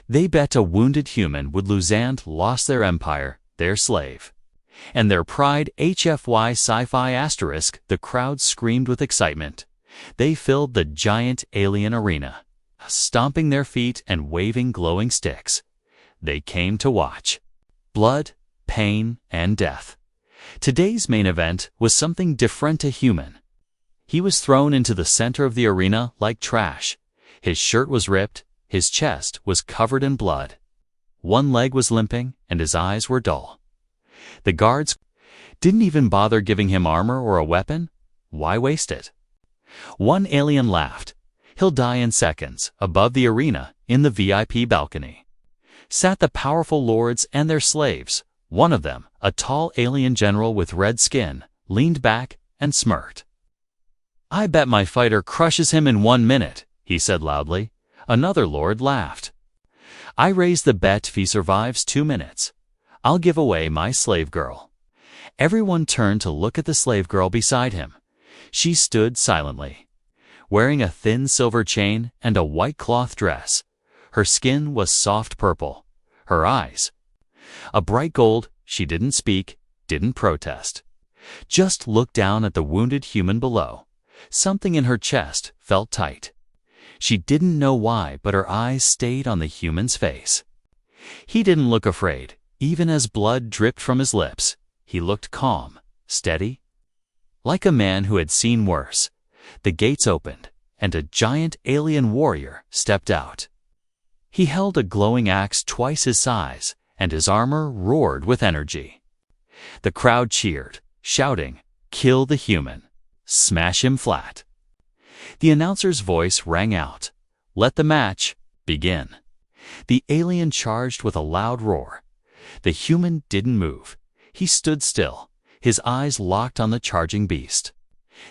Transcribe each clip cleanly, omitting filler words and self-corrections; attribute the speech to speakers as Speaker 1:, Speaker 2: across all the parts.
Speaker 1: They bet a wounded human would lose and lost their empire, their slave. And their pride HFY Sci-Fi asterisk, the crowd screamed with excitement. They filled the giant alien arena, stomping their feet and waving glowing sticks. They came to watch. Blood, pain, and death. Today's main event was something different to human. He was thrown into the center of the arena like trash. His shirt was ripped, his chest was covered in blood. One leg was limping, and his eyes were dull. The guards didn't even bother giving him armor or a weapon. Why waste it? One alien laughed. He'll die in seconds. Above the arena, in the VIP balcony, sat the powerful lords and their slaves. One of them, a tall alien general with red skin, leaned back and smirked. "I bet my fighter crushes him in 1 minute," he said loudly. Another lord laughed. "I raise the bet if he survives 2 minutes. I'll give away my slave girl." Everyone turned to look at the slave girl beside him. She stood silently, wearing a thin silver chain and a white cloth dress. Her skin was soft purple. Her eyes, a bright gold. She didn't speak, didn't protest. Just looked down at the wounded human below. Something in her chest felt tight. She didn't know why, but her eyes stayed on the human's face. He didn't look afraid, even as blood dripped from his lips. He looked calm, steady, like a man who had seen worse. The gates opened, and a giant alien warrior stepped out. He held a glowing axe twice his size, and his armor roared with energy. The crowd cheered, shouting, "Kill the human! Smash him flat!" The announcer's voice rang out, "Let the match begin." The alien charged with a loud roar. The human didn't move. He stood still, his eyes locked on the charging beast.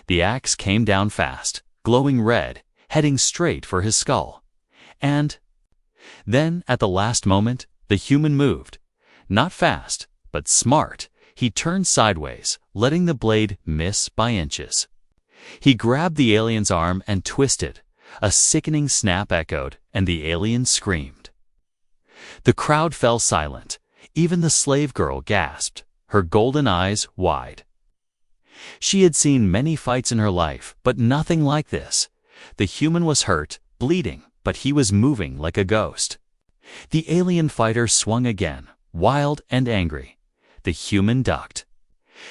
Speaker 1: The axe came down fast, glowing red, heading straight for his skull. And then, at the last moment, the human moved. Not fast, but smart. He turned sideways, letting the blade miss by inches. He grabbed the alien's arm and twisted. A sickening snap echoed, and the alien screamed. The crowd fell silent. Even the slave girl gasped, her golden eyes wide. She had seen many fights in her life, but nothing like this. The human was hurt, bleeding, but he was moving like a ghost. The alien fighter swung again, wild and angry. The human ducked,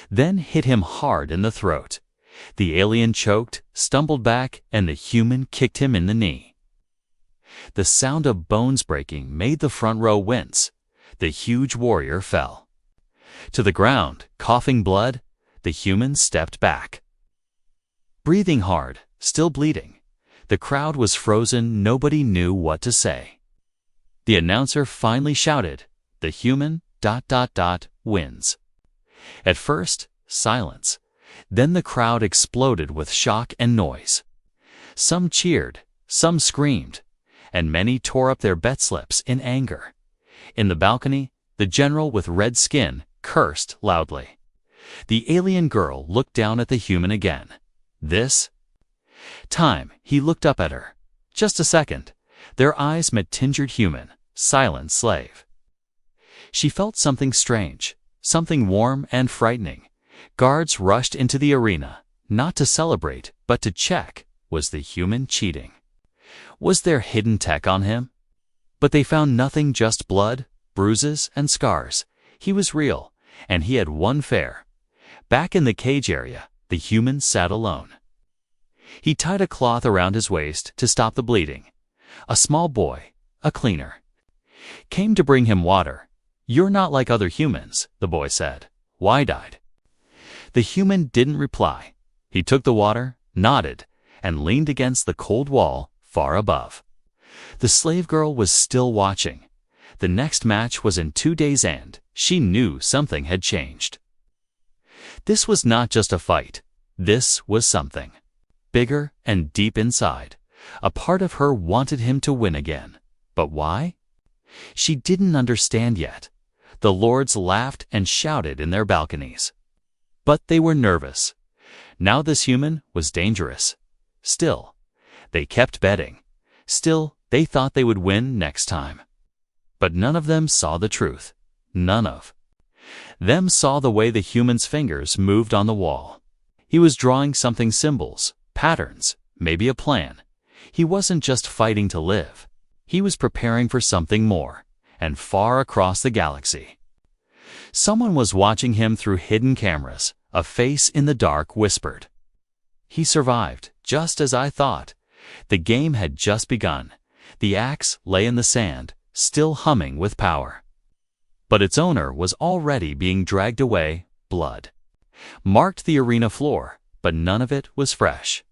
Speaker 1: then hit him hard in the throat. The alien choked, stumbled back, and the human kicked him in the knee. The sound of bones breaking made the front row wince. The huge warrior fell to the ground, coughing blood. The human stepped back, breathing hard, still bleeding. The crowd was frozen. Nobody knew what to say. The announcer finally shouted, "The human ... wins." At first, silence. Then the crowd exploded with shock and noise. Some cheered, some screamed, and many tore up their bet slips in anger. In the balcony, the general with red skin cursed loudly. The alien girl looked down at the human again. This time, he looked up at her. Just a second. Their eyes met. Tingered human, silent slave. She felt something strange, something warm and frightening. Guards rushed into the arena, not to celebrate, but to check. Was the human cheating? Was there hidden tech on him? But they found nothing, just blood, bruises, and scars. He was real, and he had won fair. Back in the cage area, the human sat alone. He tied a cloth around his waist to stop the bleeding. A small boy, a cleaner, came to bring him water. "You're not like other humans," the boy said, wide-eyed. The human didn't reply. He took the water, nodded, and leaned against the cold wall far above. The slave girl was still watching. The next match was in 2 days, and she knew something had changed. This was not just a fight. This was something bigger and deep inside. A part of her wanted him to win again. But why? She didn't understand yet. The lords laughed and shouted in their balconies. But they were nervous. Now this human was dangerous. Still, they kept betting. Still, they thought they would win next time. But none of them saw the truth. None of them saw the way the human's fingers moved on the wall. He was drawing something, symbols, patterns, maybe a plan. He wasn't just fighting to live. He was preparing for something more, and far across the galaxy. Someone was watching him through hidden cameras. A face in the dark whispered, "He survived, just as I thought." The game had just begun. The axe lay in the sand, still humming with power. But its owner was already being dragged away. Blood marked the arena floor, but none of it was fresh.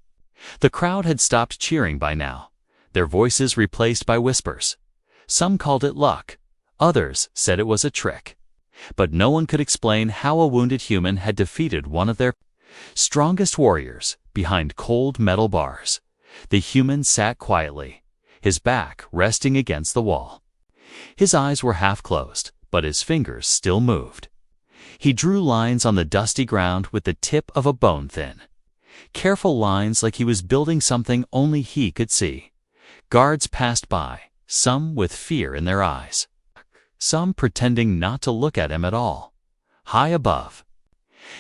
Speaker 1: The crowd had stopped cheering by now, their voices replaced by whispers. Some called it luck. Others said it was a trick. But no one could explain how a wounded human had defeated one of their strongest warriors behind cold metal bars. The human sat quietly, his back resting against the wall. His eyes were half closed, but his fingers still moved. He drew lines on the dusty ground with the tip of a bone thin. Careful lines, like he was building something only he could see. Guards passed by, some with fear in their eyes, some pretending not to look at him at all. High above,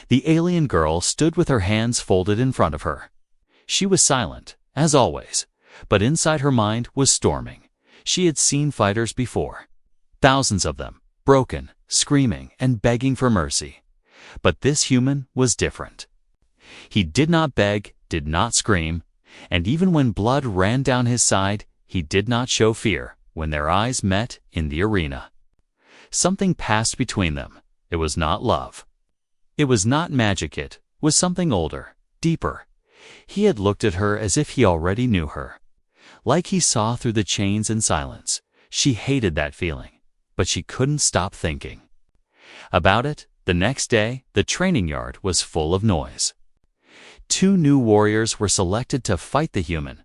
Speaker 1: the alien girl stood with her hands folded in front of her. She was silent, as always, but inside her mind was storming. She had seen fighters before, thousands of them, broken, screaming, and begging for mercy. But this human was different. He did not beg, did not scream, and even when blood ran down his side, he did not show fear when their eyes met in the arena. Something passed between them. It was not love. It was not magic. It was something older, deeper. He had looked at her as if he already knew her. Like he saw through the chains and silence. She hated that feeling, but she couldn't stop thinking about it. The next day, the training yard was full of noise. 2 new warriors were selected to fight the human,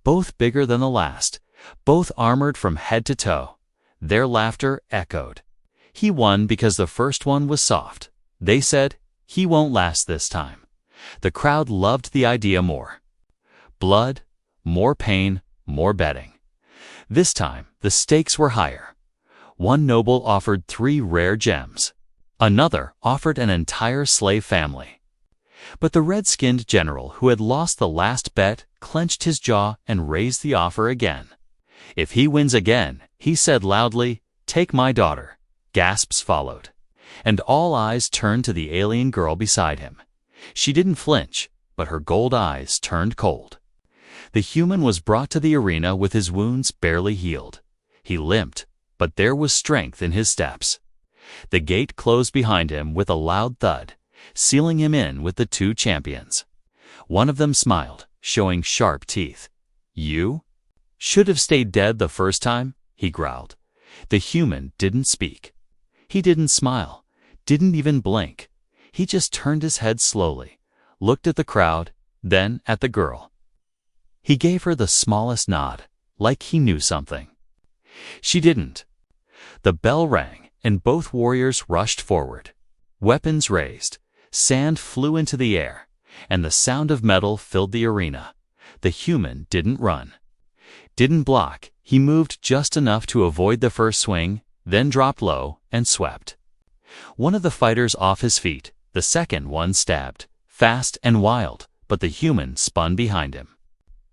Speaker 1: both bigger than the last, both armored from head to toe. Their laughter echoed. He won because the first one was soft. They said, "He won't last this time." The crowd loved the idea more. Blood, more pain, more betting. This time, the stakes were higher. One noble offered 3 rare gems. Another offered an entire slave family. But the red-skinned general who had lost the last bet clenched his jaw and raised the offer again. "If he wins again," he said loudly, "take my daughter." Gasps followed, and all eyes turned to the alien girl beside him. She didn't flinch, but her gold eyes turned cold. The human was brought to the arena with his wounds barely healed. He limped, but there was strength in his steps. The gate closed behind him with a loud thud, sealing him in with the 2 champions. One of them smiled, showing sharp teeth. "You should have stayed dead the first time," he growled. The human didn't speak. He didn't smile, didn't even blink. He just turned his head slowly, looked at the crowd, then at the girl. He gave her the smallest nod, like he knew something. She didn't. The bell rang, and both warriors rushed forward. Weapons raised, sand flew into the air, and the sound of metal filled the arena. The human didn't run, didn't block. He moved just enough to avoid the first swing, then dropped low and swept one of the fighters off his feet. The second one stabbed, fast and wild, but the human spun behind him.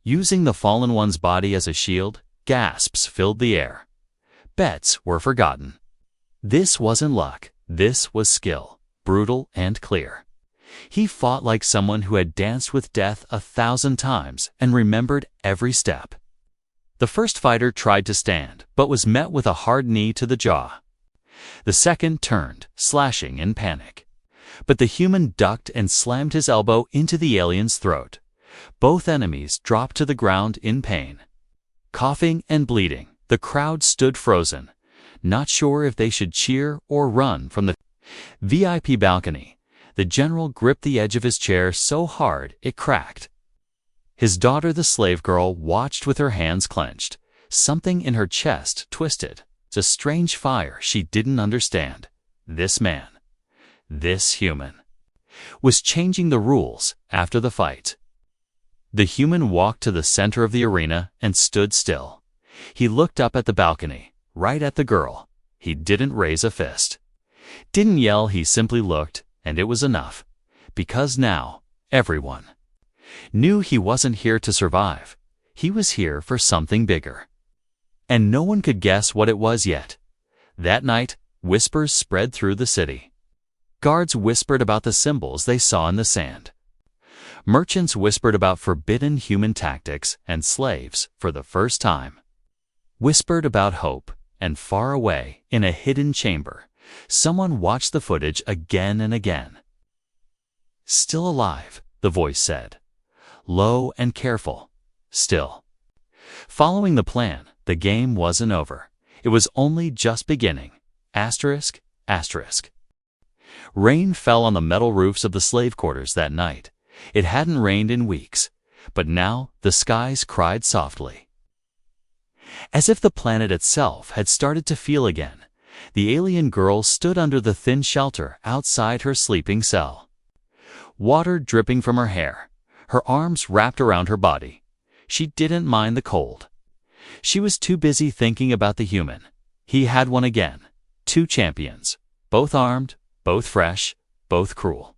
Speaker 1: Using the fallen one's body as a shield, gasps filled the air. Bets were forgotten. This wasn't luck. This was skill, brutal and clear. He fought like someone who had danced with death 1,000 times and remembered every step. The first fighter tried to stand, but was met with a hard knee to the jaw. The second turned, slashing in panic. But the human ducked and slammed his elbow into the alien's throat. Both enemies dropped to the ground in pain. Coughing and bleeding, the crowd stood frozen, not sure if they should cheer or run from the VIP balcony. The general gripped the edge of his chair so hard it cracked. His daughter, the slave girl, watched with her hands clenched. Something in her chest twisted. It's a strange fire she didn't understand. This man, this human, was changing the rules after the fight. The human walked to the center of the arena and stood still. He looked up at the balcony, right at the girl. He didn't raise a fist. Didn't yell, he simply looked, and it was enough. Because now, everyone knew he wasn't here to survive. He was here for something bigger. And no one could guess what it was yet. That night, whispers spread through the city. Guards whispered about the symbols they saw in the sand. Merchants whispered about forbidden human tactics, and slaves, for the first time, whispered about hope. And far away, in a hidden chamber, someone watched the footage again and again. "Still alive," the voice said. Low and careful. Still. Following the plan, the game wasn't over. It was only just beginning. Asterisk, asterisk. Rain fell on the metal roofs of the slave quarters that night. It hadn't rained in weeks, but now the skies cried softly. As if the planet itself had started to feel again, the alien girl stood under the thin shelter outside her sleeping cell. Water dripping from her hair, her arms wrapped around her body. She didn't mind the cold. She was too busy thinking about the human. He had one again. 2 champions, both armed, both fresh, both cruel.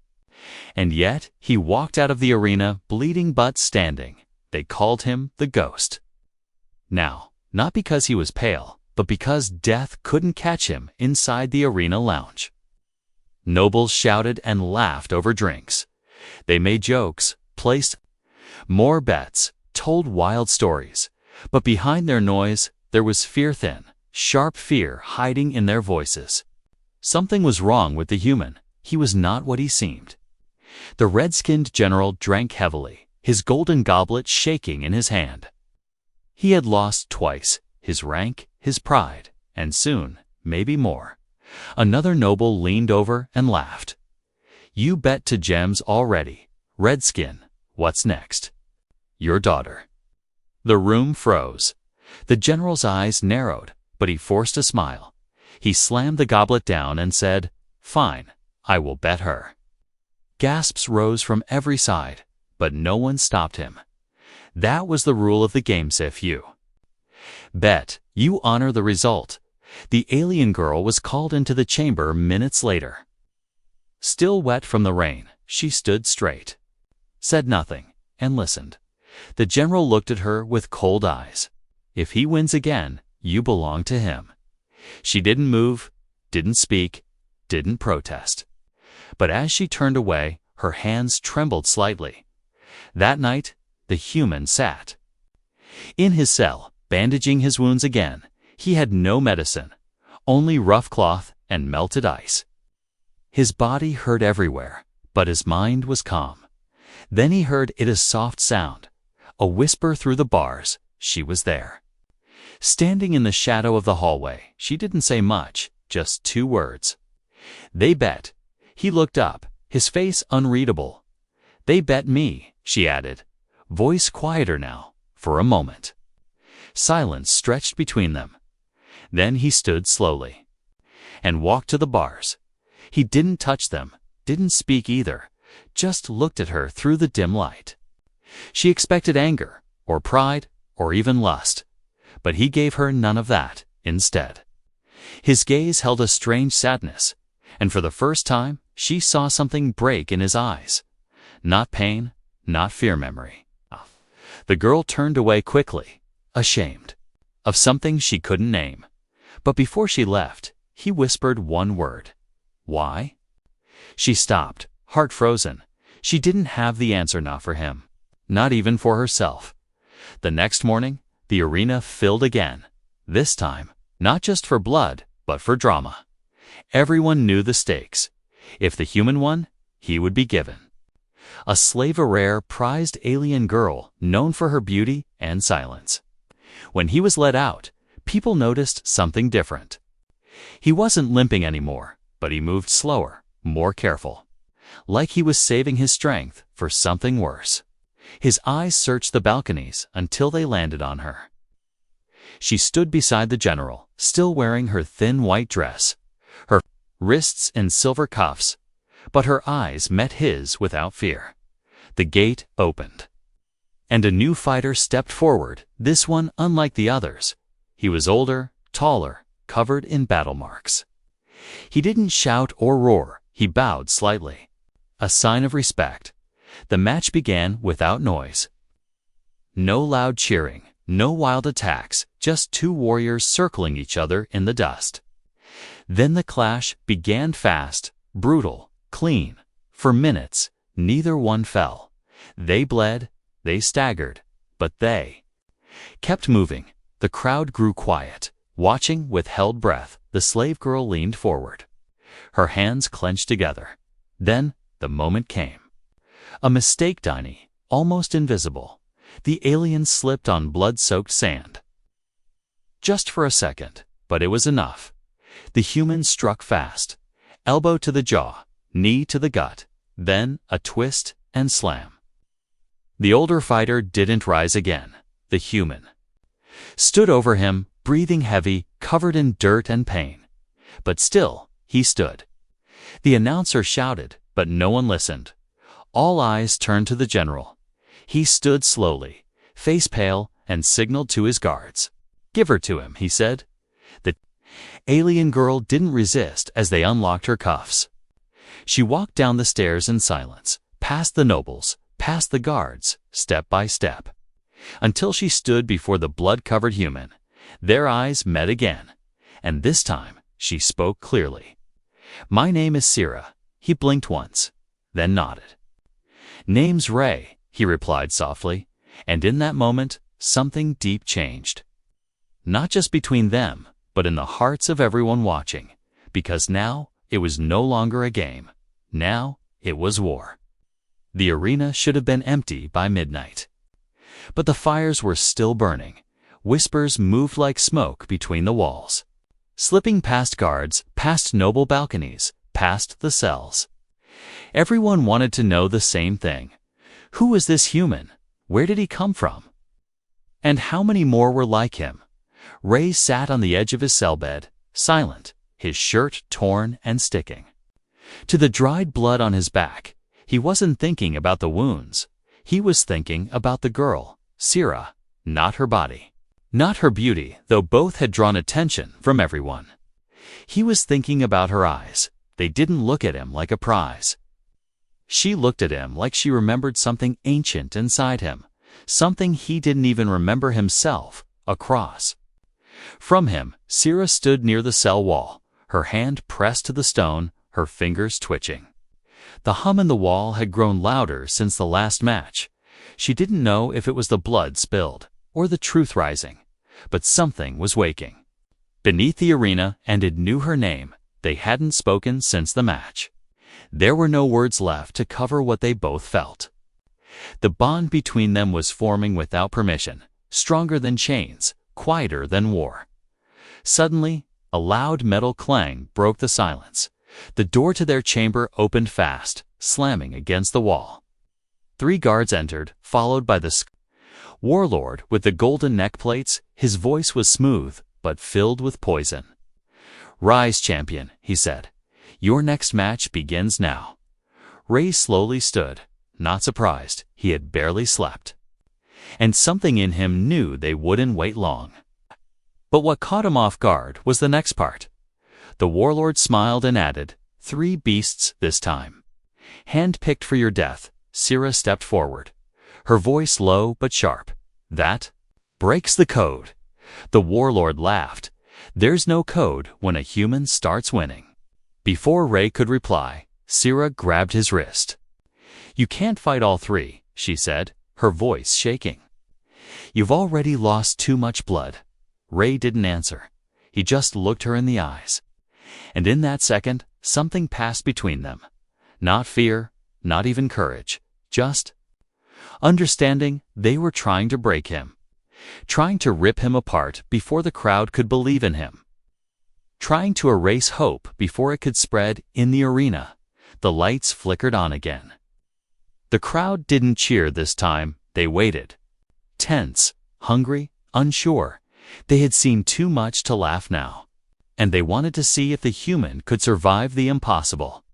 Speaker 1: And yet he walked out of the arena bleeding but standing. They called him the Ghost. Now, not because he was pale, but because death couldn't catch him inside the arena lounge. Nobles shouted and laughed over drinks. They made jokes, placed more bets, told wild stories. But behind their noise, there was fear, thin, sharp fear hiding in their voices. Something was wrong with the human. He was not what he seemed. The red-skinned general drank heavily, his golden goblet shaking in his hand. He had lost twice, his rank, his pride, and soon, maybe more. Another noble leaned over and laughed. "You bet to gems already. Redskin, what's next?" "Your daughter." The room froze. The general's eyes narrowed, but he forced a smile. He slammed the goblet down and said, "Fine, I will bet her." Gasps rose from every side, but no one stopped him. That was the rule of the game, if you bet, you honor the result. The alien girl was called into the chamber minutes later. Still wet from the rain, she stood straight, said nothing, and listened. The general looked at her with cold eyes. "If he wins again, you belong to him." She didn't move, didn't speak, didn't protest. But as she turned away, her hands trembled slightly. That night, the human sat in his cell, bandaging his wounds again. He had no medicine, only rough cloth and melted ice. His body hurt everywhere, but his mind was calm. Then he heard a soft sound, a whisper through the bars. She was there. Standing in the shadow of the hallway, she didn't say much, just 2 words. "They bet." He looked up, his face unreadable. "They bet me," she added, voice quieter now, for a moment. Silence stretched between them. Then he stood slowly and walked to the bars. He didn't touch them, didn't speak either, just looked at her through the dim light. She expected anger, or pride, or even lust, but he gave her none of that instead. His gaze held a strange sadness, and for the first time she saw something break in his eyes. Not pain, not fear memory. The girl turned away quickly, ashamed of something she couldn't name. But before she left, he whispered one word. "Why?" She stopped, heart frozen. She didn't have the answer now for him, not even for herself. The next morning, the arena filled again. This time, not just for blood, but for drama. Everyone knew the stakes. If the human won, he would be given a slave, a rare, prized alien girl known for her beauty and silence. When he was let out, people noticed something different. He wasn't limping anymore, but he moved slower, more careful, like he was saving his strength for something worse. His eyes searched the balconies until they landed on her. She stood beside the general, still wearing her thin white dress, her wrists in silver cuffs, but her eyes met his without fear. The gate opened, and a new fighter stepped forward, this one unlike the others. He was older, taller, covered in battle marks. He didn't shout or roar, he bowed slightly. A sign of respect. The match began without noise. No loud cheering, no wild attacks, just two warriors circling each other in the dust. Then the clash began fast, brutal, clean. For minutes, neither one fell. They bled, they staggered, but they kept moving. The crowd grew quiet. Watching with held breath, the slave girl leaned forward. Her hands clenched together. Then the moment came. A mistake, tiny, almost invisible. The alien slipped on blood-soaked sand. Just for a second, but it was enough. The human struck fast. Elbow to the jaw, knee to the gut, then a twist and slam. The older fighter didn't rise again. The human stood over him, breathing heavy, covered in dirt and pain. But still, he stood. The announcer shouted, but no one listened. All eyes turned to the general. He stood slowly, face pale, and signaled to his guards. "Give her to him," he said. The alien girl didn't resist as they unlocked her cuffs. She walked down the stairs in silence, past the nobles, past the guards, step by step, until she stood before the blood-covered human. Their eyes met again, and this time she spoke clearly. "My name is Sira." He blinked once, then nodded. "Name's Ray," he replied softly, and in that moment, something deep changed. Not just between them, but in the hearts of everyone watching, because now it was no longer a game. Now it was war. The arena should have been empty by midnight. But the fires were still burning. Whispers moved like smoke between the walls, slipping past guards, past noble balconies, past the cells. Everyone wanted to know the same thing. Who was this human? Where did he come from? And how many more were like him? Ray sat on the edge of his cell bed, silent, his shirt torn and sticking to the dried blood on his back. He wasn't thinking about the wounds. He was thinking about the girl, Sira, not her body, not her beauty, though both had drawn attention from everyone. He was thinking about her eyes. They didn't look at him like a prize. She looked at him like she remembered something ancient inside him, something he didn't even remember himself, a cross. From him, Sira stood near the cell wall, her hand pressed to the stone, her fingers twitching. The hum in the wall had grown louder since the last match. She didn't know if it was the blood spilled or the truth rising, but something was waking. Beneath the arena, and it knew her name. They hadn't spoken since the match. There were no words left to cover what they both felt. The bond between them was forming without permission, stronger than chains, quieter than war. Suddenly, a loud metal clang broke the silence. The door to their chamber opened fast, slamming against the wall. 3 guards entered, followed by the warlord with the golden neck plates. His voice was smooth, but filled with poison. "Rise, champion," he said. "Your next match begins now." Ray slowly stood, not surprised. He had barely slept. And something in him knew they wouldn't wait long. But what caught him off guard was the next part. The warlord smiled and added, 3 beasts this time. "Hand-picked for your death." Sira stepped forward, her voice low but sharp. "That breaks the code." The warlord laughed. "There's no code when a human starts winning." Before Ray could reply, Sira grabbed his wrist. "You can't fight all 3, she said, her voice shaking. "You've already lost too much blood." Ray didn't answer. He just looked her in the eyes. And in that second, something passed between them. Not fear, not even courage, just understanding. They were trying to break him, trying to rip him apart before the crowd could believe in him, trying to erase hope before it could spread in the arena. The lights flickered on again. The crowd didn't cheer this time. They waited. Tense, hungry, unsure. They had seen too much to laugh now. And they wanted to see if the human could survive the impossible.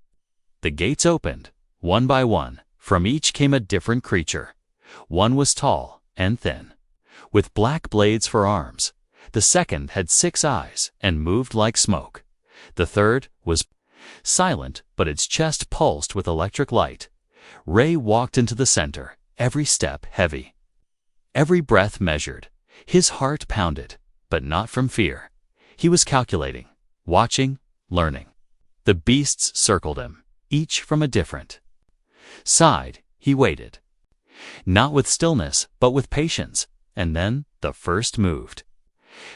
Speaker 1: The gates opened, one by one. From each came a different creature. One was tall and thin, with black blades for arms. The second had 6 eyes and moved like smoke. The third was silent, but its chest pulsed with electric light. Ray walked into the center, every step heavy, every breath measured. His heart pounded, but not from fear. He was calculating, watching, learning. The beasts circled him, each from a different side. He waited, not with stillness, but with patience, and then the first moved.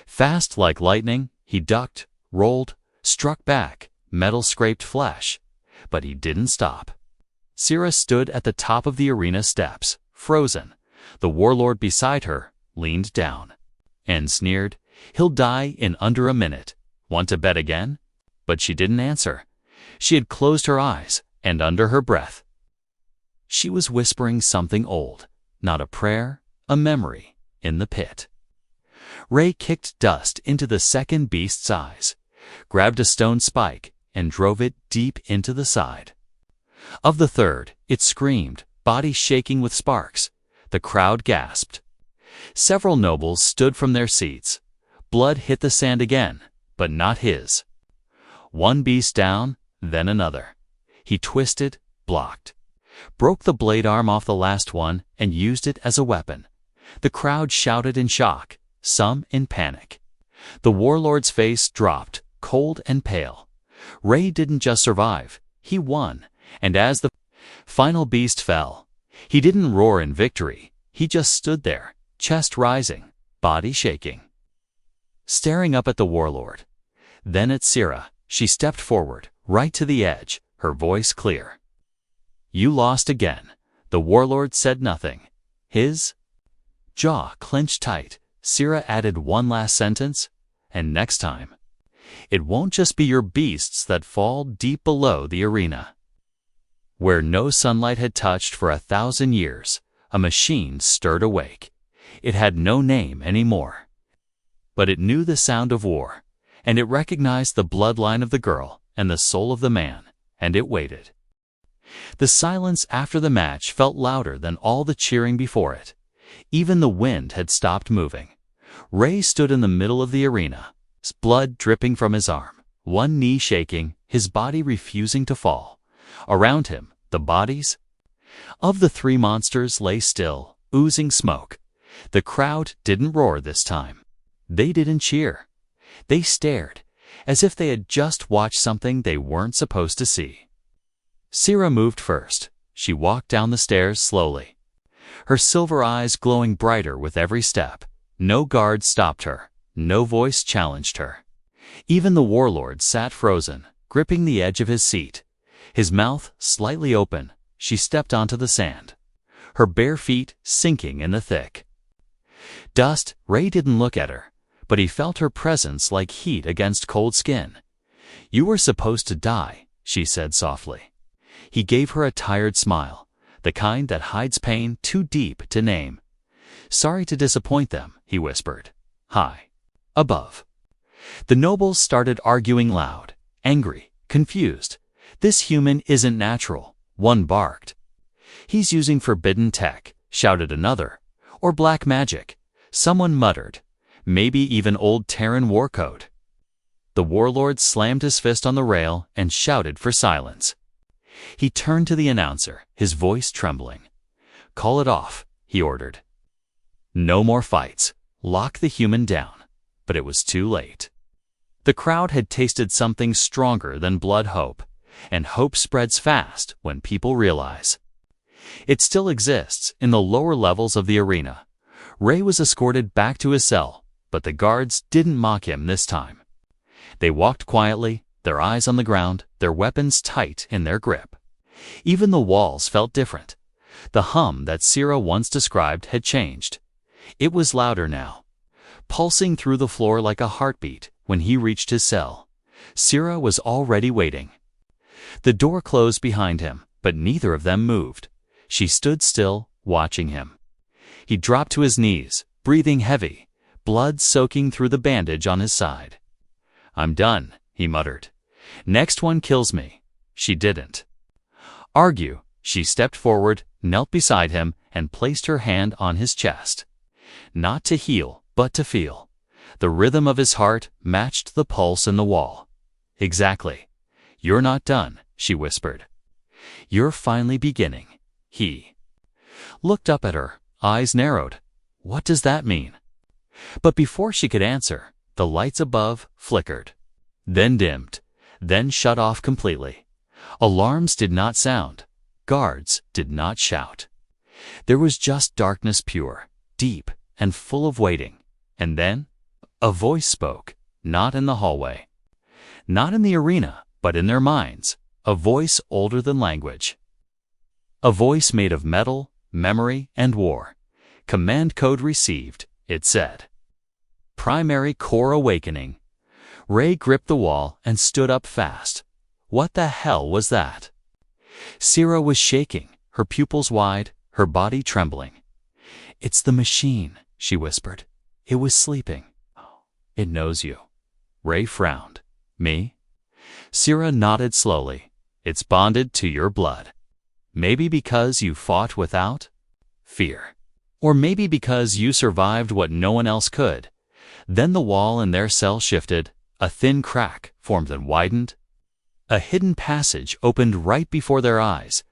Speaker 1: Fast like lightning, he ducked, rolled, struck back, metal scraped flesh, but he didn't stop. Sira stood at the top of the arena steps, frozen. The warlord beside her leaned down and sneered, "He'll die in under a minute. Want to bet again?" But she didn't answer. She had closed her eyes, and under her breath, she was whispering something old, not a prayer, a memory, in the pit. Ray kicked dust into the second beast's eyes, grabbed a stone spike, and drove it deep into the side of the third. It screamed, body shaking with sparks. The crowd gasped. Several nobles stood from their seats. Blood hit the sand again, but not his. One beast down, then another. He twisted, blocked, broke the blade arm off the last one, and used it as a weapon. The crowd shouted in shock, some in panic. The warlord's face dropped, cold and pale. Ray didn't just survive, he won, and as the final beast fell, he didn't roar in victory. He just stood there, chest rising, body shaking, staring up at the warlord. Then at Sira. She stepped forward, right to the edge, her voice clear. "You lost again." The warlord said nothing. His jaw clenched tight. Sira added one last sentence, "And next time, it won't just be your beasts that fall deep below the arena." Where no sunlight had touched for 1,000 years, a machine stirred awake. It had no name anymore, but it knew the sound of war, and it recognized the bloodline of the girl and the soul of the man, and it waited. The silence after the match felt louder than all the cheering before it. Even the wind had stopped moving. Ray stood in the middle of the arena, blood dripping from his arm, one knee shaking, his body refusing to fall. Around him, the bodies of the 3 monsters lay still, oozing smoke. The crowd didn't roar this time. They didn't cheer. They stared, as if they had just watched something they weren't supposed to see. Sira moved first. She walked down the stairs slowly, her silver eyes glowing brighter with every step. No guard stopped her. No voice challenged her. Even the warlord sat frozen, gripping the edge of his seat, his mouth slightly open. She stepped onto the sand, her bare feet sinking in the thick dust. Ray didn't look at her, but he felt her presence like heat against cold skin. "You were supposed to die," she said softly. He gave her a tired smile, the kind that hides pain too deep to name. "Sorry to disappoint them," he whispered. "High above." The nobles started arguing loud, angry, confused. "This human isn't natural," one barked. "He's using forbidden tech," shouted another. "Or black magic," someone muttered. "Maybe even old Terran war code." The warlord slammed his fist on the rail and shouted for silence. He turned to the announcer, his voice trembling. "Call it off," he ordered. "No more fights. Lock the human down." But it was too late. The crowd had tasted something stronger than blood hope, and hope spreads fast when people realize. It still exists in the lower levels of the arena. Ray was escorted back to his cell, but the guards didn't mock him this time. They walked quietly, their eyes on the ground, their weapons tight in their grip. Even the walls felt different. The hum that Sira once described had changed. It was louder now, pulsing through the floor like a heartbeat. When he reached his cell, Sira was already waiting. The door closed behind him, but neither of them moved. She stood still, watching him. He dropped to his knees, breathing heavy, blood soaking through the bandage on his side. "I'm done," he muttered. "Next one kills me." She didn't argue. She stepped forward, knelt beside him, and placed her hand on his chest. Not to heal, but to feel. The rhythm of his heart matched the pulse in the wall. "Exactly. You're not done," she whispered. "You're finally beginning." He looked up at her, eyes narrowed. "What does that mean?" But before she could answer, the lights above flickered, then dimmed, then shut off completely. Alarms did not sound. Guards did not shout. There was just darkness, pure, deep, and full of waiting. And then a voice spoke, not in the hallway, not in the arena, but in their minds, a voice older than language. A voice made of metal, memory, and war. "Command code received," it said. "Primary core awakening." Ray gripped the wall and stood up fast. What the hell was that? Sierra was shaking, her pupils wide, her body trembling. "It's the machine," she whispered. "It was sleeping." "It knows you." Ray frowned. "Me?" Sierra nodded slowly. "It's bonded to your blood. Maybe because you fought without fear. Or maybe because you survived what no one else could." Then the wall in their cell shifted. A thin crack formed and widened. A hidden passage opened right before their eyes,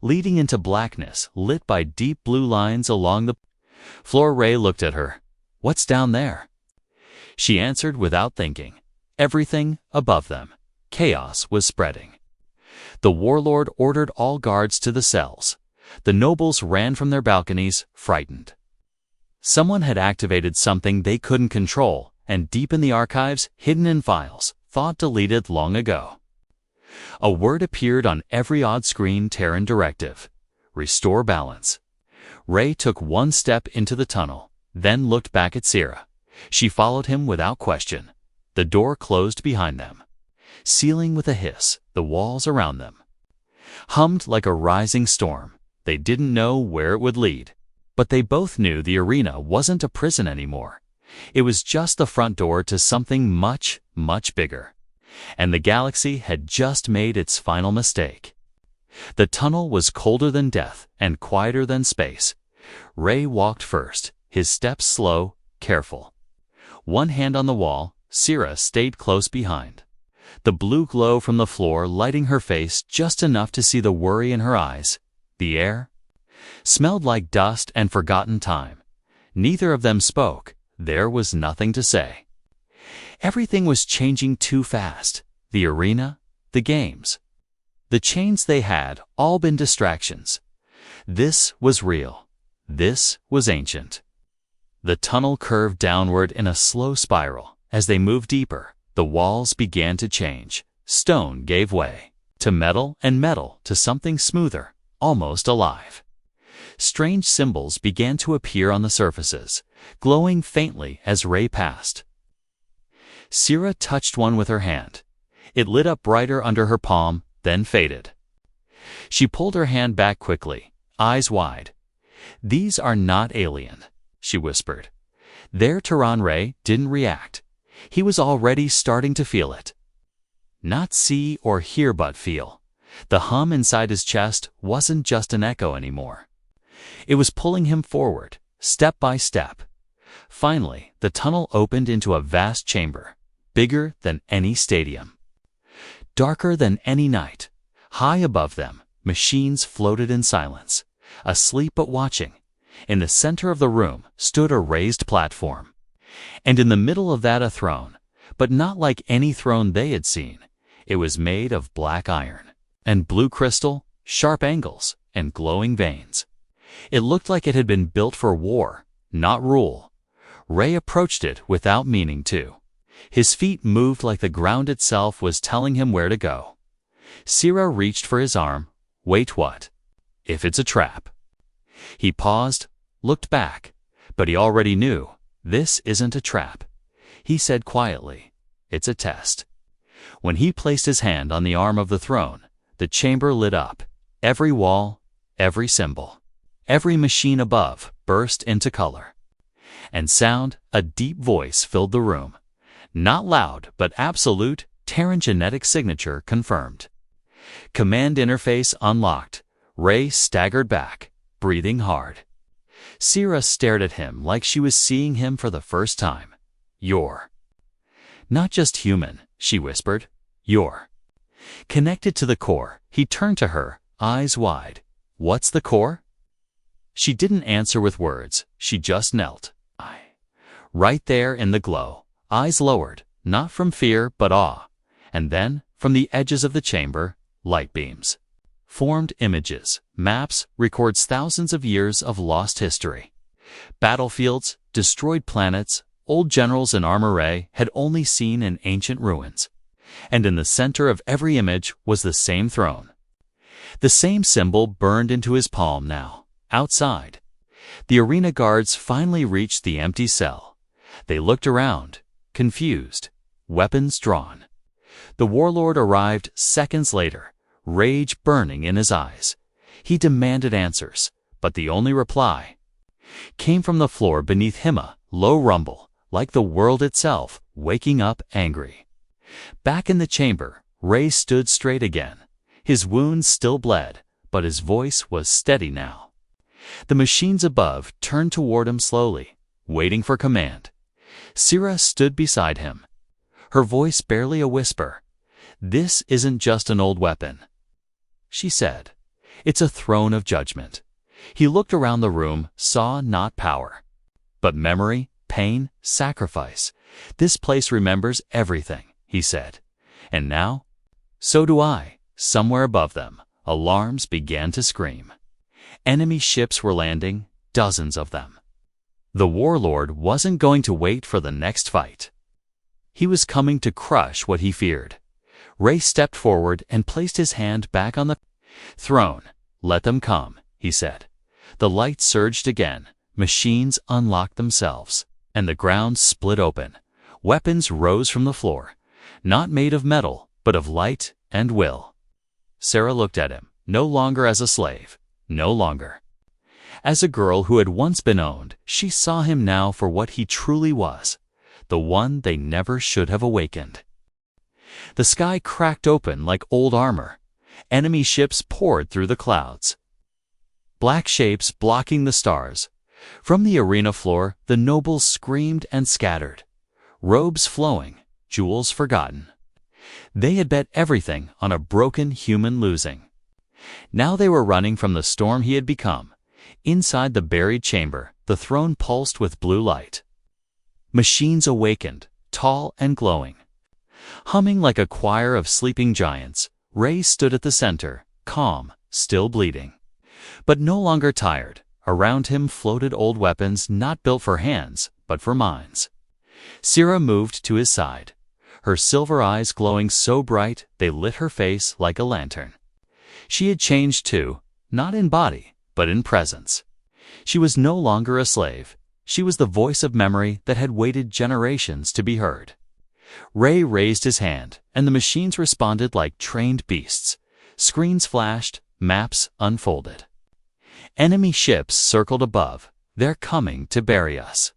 Speaker 1: leading into blackness lit by deep blue lines along the floor. Ray looked at her. "What's down there?" She answered without thinking. Everything above them. Chaos was spreading. The warlord ordered all guards to the cells. The nobles ran from their balconies, frightened. Someone had activated something they couldn't control, and deep in the archives, hidden in files, thought deleted long ago. A word appeared on every odd screen: Terran directive. Restore balance. Ray took one step into the tunnel, then looked back at Sierra. She followed him without question. The door closed behind them, sealing with a hiss the walls around them. Hummed like a rising storm. They didn't know where it would lead, but they both knew the arena wasn't a prison anymore. It was just the front door to something much, much bigger. And the galaxy had just made its final mistake. The tunnel was colder than death and quieter than space. Ray walked first, his steps slow, careful. One hand on the wall, Sierra stayed close behind. The blue glow from the floor lighting her face just enough to see the worry in her eyes. The air smelled like dust and forgotten time. Neither of them spoke. There was nothing to say. Everything was changing too fast. The arena, the games. The chains they had all been distractions. This was real. This was ancient. The tunnel curved downward in a slow spiral. As they moved deeper, the walls began to change. Stone gave way to metal, and metal to something smoother, almost alive. Strange symbols began to appear on the surfaces, glowing faintly as Ray passed. Sierra touched one with her hand. It lit up brighter under her palm, then faded. She pulled her hand back quickly, eyes wide. "These are not alien," she whispered. Their Terran. Ray didn't react. He was already starting to feel it. Not see or hear, but feel. The hum inside his chest wasn't just an echo anymore. It was pulling him forward, step by step. Finally, the tunnel opened into a vast chamber, bigger than any stadium, darker than any night. High above them, machines floated in silence, asleep but watching. In the center of the room stood a raised platform, and in the middle of that a throne, but not like any throne they had seen. It was made of black iron and blue crystal, sharp angles, and glowing veins. It looked like it had been built for war, not rule. Ray approached it without meaning to. His feet moved like the ground itself was telling him where to go. Sierra reached for his arm. "Wait, what? If it's a trap?" He paused, looked back, but he already knew. "This isn't a trap," he said quietly. "It's a test." When he placed his hand on the arm of the throne, the chamber lit up. Every wall, every symbol, every machine above burst into color. And sound, a deep voice filled the room. Not loud, but absolute, Terran genetic signature confirmed. Command interface unlocked. Ray staggered back, breathing hard. Sierra stared at him like she was seeing him for the first time. You're not just human, she whispered. You're connected to the core. He turned to her, eyes wide. What's the core? She didn't answer with words. She just knelt. Right there in the glow, eyes lowered, not from fear but awe. And then, from the edges of the chamber, light beams formed images, maps, records thousands of years of lost history. Battlefields, destroyed planets, old generals in armor Ray had only seen in ancient ruins. And in the center of every image was the same throne. The same symbol burned into his palm now. Outside, the arena guards finally reached the empty cell. They looked around, confused, weapons drawn. The warlord arrived seconds later, rage burning in his eyes. He demanded answers, but the only reply came from the floor beneath him, a low rumble, like the world itself, waking up angry. Back in the chamber, Ray stood straight again. His wounds still bled, but his voice was steady now. The machines above turned toward him slowly, waiting for command. Sira stood beside him, her voice barely a whisper. "This isn't just an old weapon," she said. "It's a throne of judgment." He looked around the room, saw not power, but memory, pain, sacrifice. "This place remembers everything," he said. "And now, so do I." Somewhere above them, alarms began to scream. Enemy ships were landing, dozens of them. The warlord wasn't going to wait for the next fight. He was coming to crush what he feared. Ray stepped forward and placed his hand back on the throne. "Let them come," he said. The light surged again, machines unlocked themselves, and the ground split open. Weapons rose from the floor, not made of metal, but of light and will. Sarah looked at him, no longer as a slave, no longer as a girl who had once been owned. She saw him now for what he truly was, the one they never should have awakened. The sky cracked open like old armor. Enemy ships poured through the clouds, black shapes blocking the stars. From the arena floor, the nobles screamed and scattered, robes flowing, jewels forgotten. They had bet everything on a broken human losing. Now they were running from the storm he had become. Inside the buried chamber, the throne pulsed with blue light. Machines awakened, tall and glowing. Humming like a choir of sleeping giants, Ray stood at the center, calm, still bleeding, but no longer tired. Around him floated old weapons not built for hands, but for minds. Sira moved to his side, her silver eyes glowing so bright they lit her face like a lantern. She had changed too, not in body, but in presence. She was no longer a slave. She was the voice of memory that had waited generations to be heard. Ray raised his hand, and the machines responded like trained beasts. Screens flashed, maps unfolded. Enemy ships circled above. "They're coming to bury us,"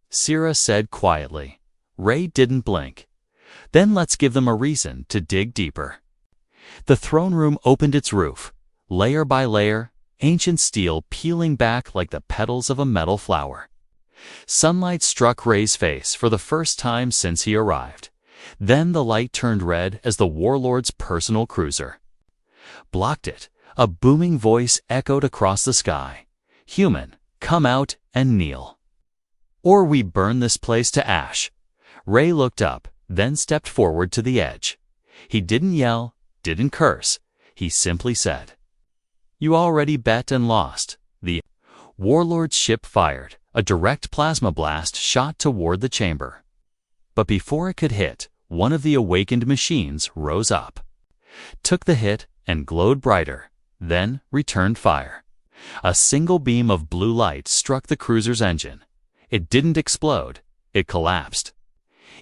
Speaker 1: Sira said quietly. Ray didn't blink. "Then let's give them a reason to dig deeper." The throne room opened its roof, layer by layer, ancient steel peeling back like the petals of a metal flower. Sunlight struck Ray's face for the first time since he arrived. Then the light turned red as the warlord's personal cruiser blocked it. A booming voice echoed across the sky. "Human, come out and kneel, or we burn this place to ash." Ray looked up, then stepped forward to the edge. He didn't yell, didn't curse. He simply said, "You already bet and lost." The warlord's ship fired. A direct plasma blast shot toward the chamber. But before it could hit, one of the awakened machines rose up, took the hit, and glowed brighter, then returned fire. A single beam of blue light struck the cruiser's engine. It didn't explode. It collapsed.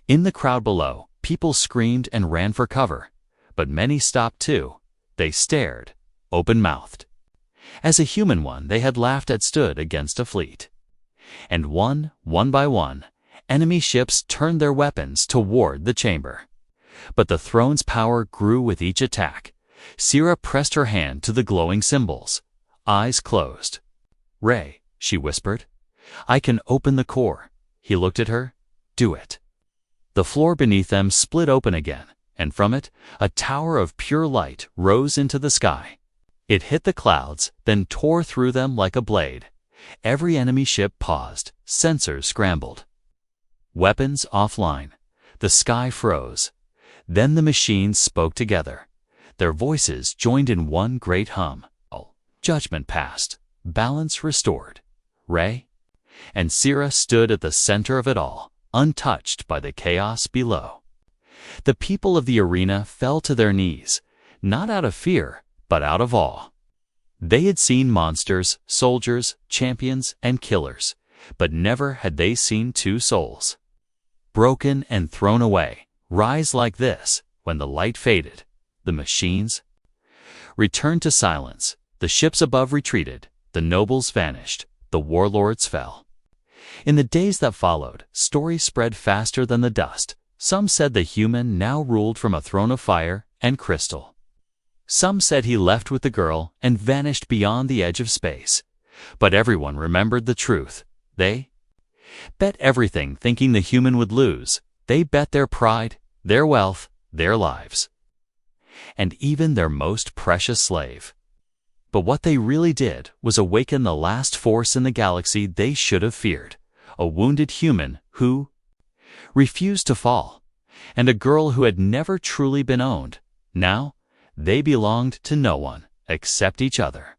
Speaker 1: In the crowd below, people screamed and ran for cover, but many stopped too. They stared, open-mouthed. As a human one they had laughed at stood against a fleet. And one by one, enemy ships turned their weapons toward the chamber. But the throne's power grew with each attack. Sira pressed her hand to the glowing symbols. Eyes closed. "Ray," she whispered, "I can open the core." He looked at her. do it. The floor beneath them split open again, and from it, a tower of pure light rose into the sky. It hit the clouds, then tore through them like a blade. Every enemy ship paused, sensors scrambled. Weapons offline. The sky froze. Then the machines spoke together. Their voices joined in one great hum. Judgment passed, balance restored. Ray and Sira stood at the center of it all, untouched by the chaos below. The people of the arena fell to their knees, not out of fear, but out of awe. They had seen monsters, soldiers, champions, and killers, but never had they seen two souls, broken and thrown away, rise like this. When the light faded, the machines returned to silence. The ships above retreated, the nobles vanished, the warlords fell. In the days that followed, stories spread faster than the dust. Some said the human now ruled from a throne of fire and crystal. Some said he left with the girl and vanished beyond the edge of space. But everyone remembered the truth. They bet everything thinking the human would lose. They bet their pride, their wealth, their lives, and even their most precious slave. But what they really did was awaken the last force in the galaxy they should have feared, a wounded human who refused to fall, and a girl who had never truly been owned. Now, they belonged to no one except each other.